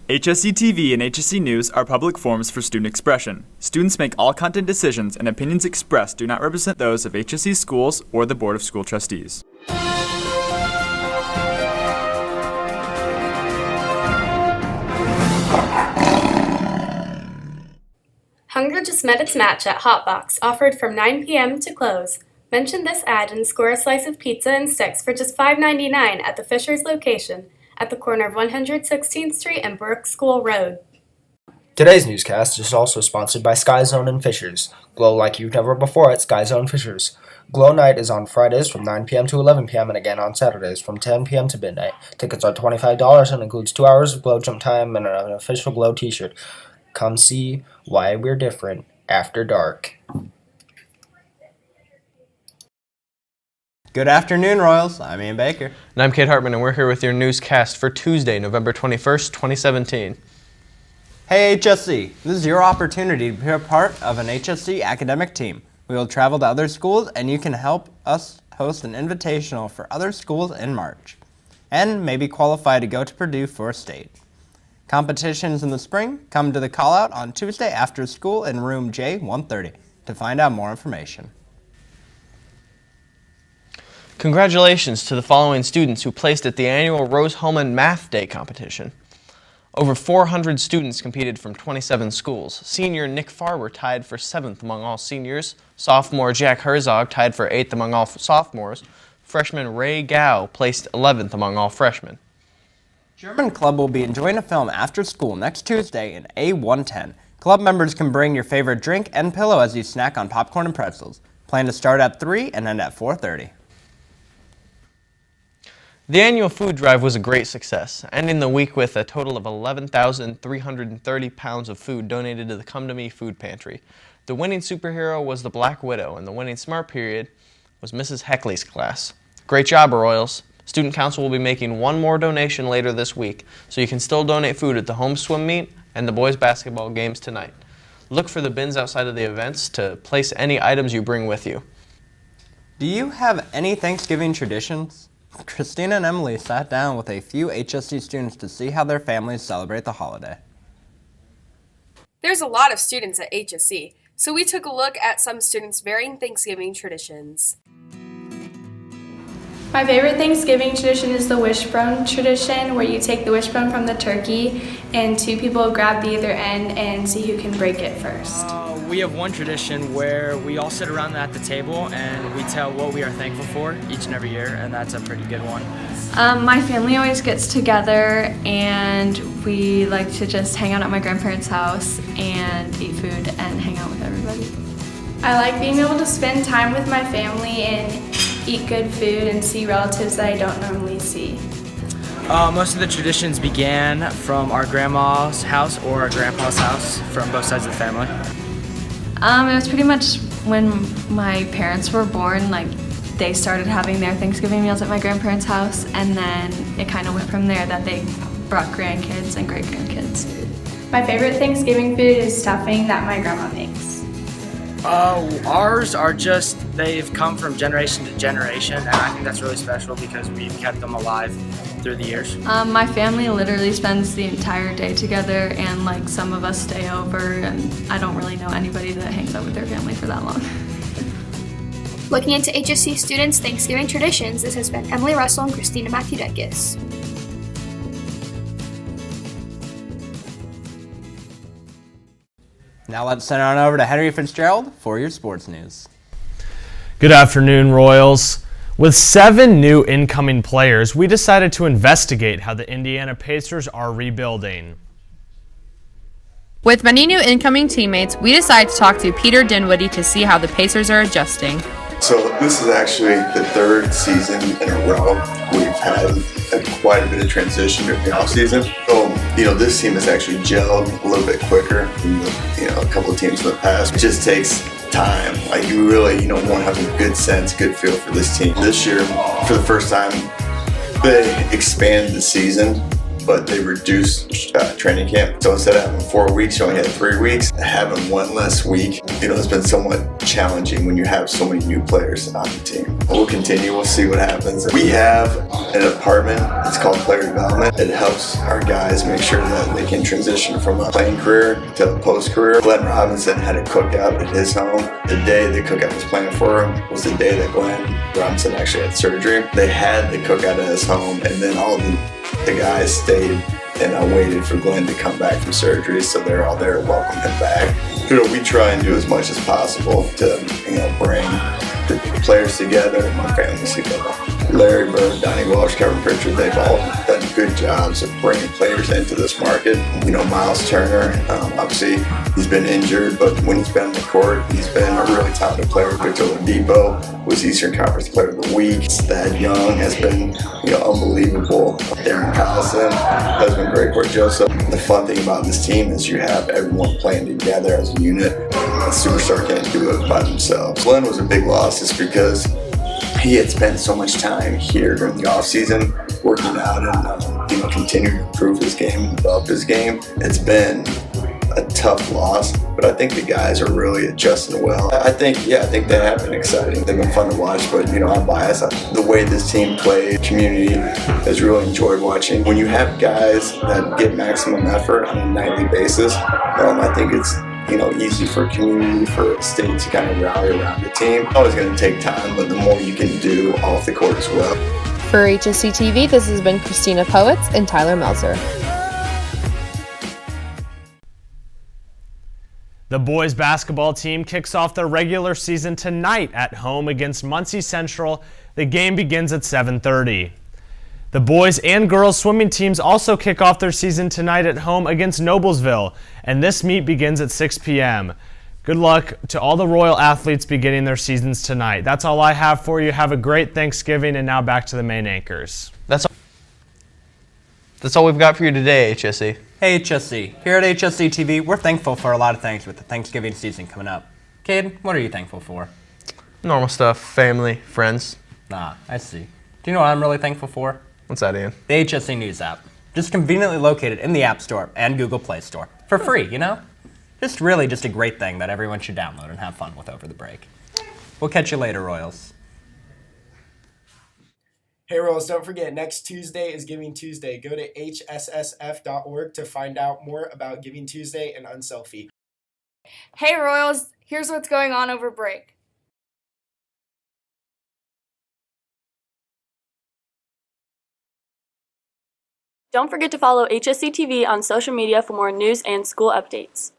HSETV and HSE News are public forums for student expression. Students make all content decisions, and opinions expressed do not represent those of HSE schools or the Board of School Trustees. Hunger just met its match at Hotbox, offered from 9 p.m. to close. Mention this ad and score a slice of pizza and sticks for just $5.99 at the Fishers location at the corner of 116th Street and Brook School Road. Today's newscast is also sponsored by Sky Zone and Fishers. Glow like you've never before at Sky Zone Fishers. Glow Night is on Fridays from 9 p.m. to 11 p.m. and again on Saturdays from 10 p.m. to midnight. Tickets are $25 and includes 2 hours of Glow Jump time and an official Glow t-shirt. Come see why we're different after dark. Good afternoon, Royals. I'm Ian Baker. And I'm Kate Hartman, and we're here with your newscast for Tuesday, November 21st, 2017. Hey, HSE. This is your opportunity to be a part of an HSE academic team. We will travel to other schools, and you can help us host an invitational for other schools in March, and maybe qualify to go to Purdue for state. Competitions in the spring. Come to the call-out on Tuesday after school in room J130 to find out more information. Congratulations to the following students who placed at the annual Rose-Hulman Math Day competition. Over 400 students competed from 27 schools. Senior Nick Farber tied for 7th among all seniors. Sophomore Jack Herzog tied for 8th among all sophomores. Freshman Ray Gao placed 11th among all freshmen. German Club will be enjoying a film after school next Tuesday in A110. Club members can bring your favorite drink and pillow as you snack on popcorn and pretzels. Plan to start at 3 and end at 4:30. The annual food drive was a great success, ending the week with a total of 11,330 pounds of food donated to the Come to Me food pantry. The winning superhero was the Black Widow, and the winning smart period was Mrs. Heckley's class. Great job, Royals. Student Council will be making one more donation later this week, so you can still donate food at the home swim meet and the boys basketball games tonight. Look for the bins outside of the events to place any items you bring with you. Do you have any Thanksgiving traditions? Christina and Emily sat down with a few HSE students to see how their families celebrate the holiday. There's a lot of students at HSE, so we took a look at some students' varying Thanksgiving traditions. My favorite Thanksgiving tradition is the wishbone tradition, where you take the wishbone from the turkey and two people grab the other end and see who can break it first. We have one tradition where we all sit around at the table and we tell what we are thankful for each and every year, and that's a pretty good one. My family always gets together and we like to just hang out at my grandparents' house and eat food and hang out with everybody. I like being able to spend time with my family and eat good food and see relatives that I don't normally see. Most of the traditions began from our grandma's house or our grandpa's house, from both sides of the family. It was pretty much when my parents were born, like they started having their Thanksgiving meals at my grandparents' house, and then it kind of went from there that they brought grandkids and great-grandkids. My favorite Thanksgiving food is stuffing that my grandma makes. Ours are just, they've come from generation to generation, and I think that's really special because we've kept them alive through the years. My family literally spends the entire day together, and like some of us stay over, and I don't really know anybody that hangs out with their family for that long. Looking into HSC students' Thanksgiving traditions, this has been Emily Russell and Christina Matthew-Dekis. Now let's send on over to Henry Fitzgerald for your sports news. Good afternoon, Royals. With 7 new incoming players, we decided to investigate how the Indiana Pacers are rebuilding. With many new incoming teammates, we decided to talk to Peter Dinwiddie to see how the Pacers are adjusting. So this is actually the 3rd season in a row we've had quite a bit of transition during the offseason. So, this team has actually gelled a little bit quicker than a couple of teams in the past. It just takes time. Like, you really, want to have a good sense, good feel for this team. This year, for the first time, they expanded the season but they reduced training camp. So instead of having 4 weeks, you only had 3 weeks. Having one less week, it's been somewhat challenging when you have so many new players on the team. We'll continue, we'll see what happens. We have an department, it's called player development. It helps our guys make sure that they can transition from a playing career to a post-career. Glenn Robinson had a cookout at his home. The day the cookout was planned for him was the day that Glenn Robinson actually had surgery. They had the cookout at his home, and then all the guys stayed and waited for Glenn to come back from surgery, so they're all there to welcome him back. We try and do as much as possible to bring the players together and my families together. Larry Bird, Donnie Walsh, Kevin Pritchard, they've all done good jobs of bringing players into this market. Miles Turner, obviously he's been injured, but when he's been on the court, he's been a really talented player. Victor Oladipo was Eastern Conference Player of the Week. Thad Young has been, unbelievable. Darren Collison has been great for Joseph. The fun thing about this team is you have everyone playing together as a unit. A superstar can't do it by themselves. Glenn was a big loss just because he had spent so much time here during the off season working out and continuing to improve his game and develop his game. It's been a tough loss, but I think the guys are really adjusting well. I think they have been exciting. They've been fun to watch, but I'm biased. The way this team plays, community has really enjoyed watching. When you have guys that give maximum effort on a nightly basis, I think it's easy for community, for a state to kind of rally around the team. It's always going to take time, but the more you can do off the court as well. For HSETV, this has been Christina Poets and Tyler Melzer. The boys basketball team kicks off their regular season tonight at home against Muncie Central. The game begins at 7:30. The boys and girls swimming teams also kick off their season tonight at home against Noblesville, and this meet begins at 6 p.m. Good luck to all the Royal athletes beginning their seasons tonight. That's all I have for you. Have a great Thanksgiving, and now back to the main anchors. That's all we've got for you today, HSE. Hey HSE, here at HSETV, we're thankful for a lot of things with the Thanksgiving season coming up. Cade, what are you thankful for? Normal stuff, family, friends. Ah, I see. Do you know what I'm really thankful for? What's that, Ian? The HSE News app. Just conveniently located in the App Store and Google Play Store. For free, Just a great thing that everyone should download and have fun with over the break. We'll catch you later, Royals. Hey Royals, don't forget, next Tuesday is Giving Tuesday. Go to hssf.org to find out more about Giving Tuesday and Unselfie. Hey Royals, here's what's going on over break. Don't forget to follow HSETV on social media for more news and school updates.